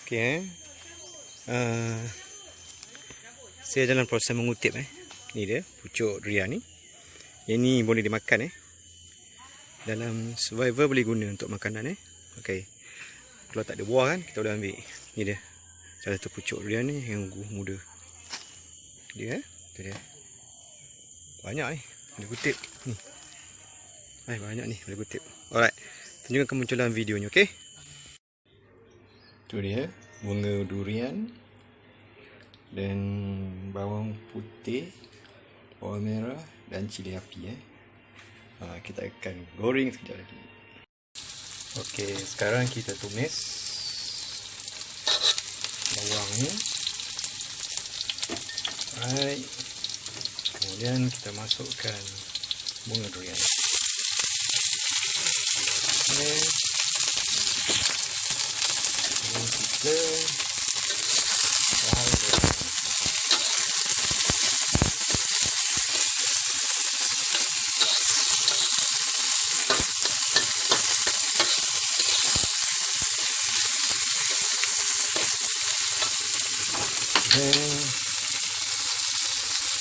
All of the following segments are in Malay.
Okay, saya dalam proses mengutip ni dia pucuk durian ni. Yang ni boleh dimakan dalam survival, boleh guna untuk makanan Okey. Kalau tak ada buah kan, kita boleh ambil. Ni dia. Salah satu pucuk durian ni yang muda. Dia tu dia. Banyak boleh kutip ni. Banyak ni boleh kutip. Alright. Tunjukkan kemunculan videonya, okey? Tu dia bunga durian dan bawang putih, bawang merah dan cili api kita akan goreng sekejap lagi. Okey, sekarang kita tumis bawang ni. Alright. Kemudian kita masukkan bunga durian. Okay. Kemudian kita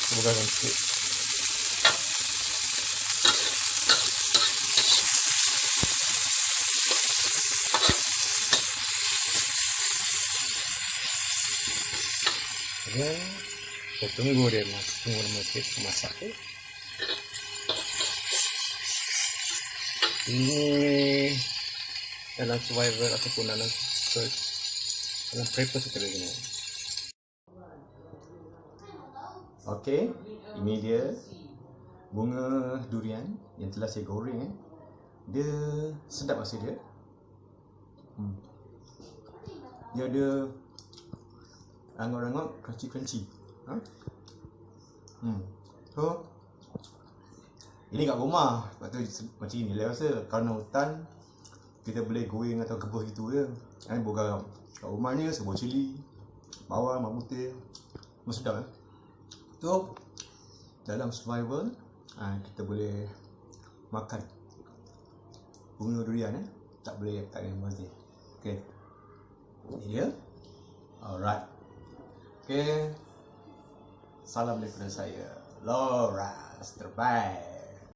buka sedikit. Kita tunggu dia masak. Ini dalam survival ataupun dalam prepare kita lagi. Okey, ini dia bunga durian yang telah saya goreng. Dia sedap rasa dia. Dia ada rangut-rangut, crunchy. So ini kat rumah, sebab tu macam ni lah rasa. Kerana hutan, kita boleh goreng atau kebus gitu je. Buat garam. Kat rumah ni sebuah cili, bawang, bawang putih. Sedap So, dalam survival, kita boleh makan bunga durian tak boleh kat yang mazir. Okay, ini dia. Alright. Okay, salam daripada saya, LORAS terbaik.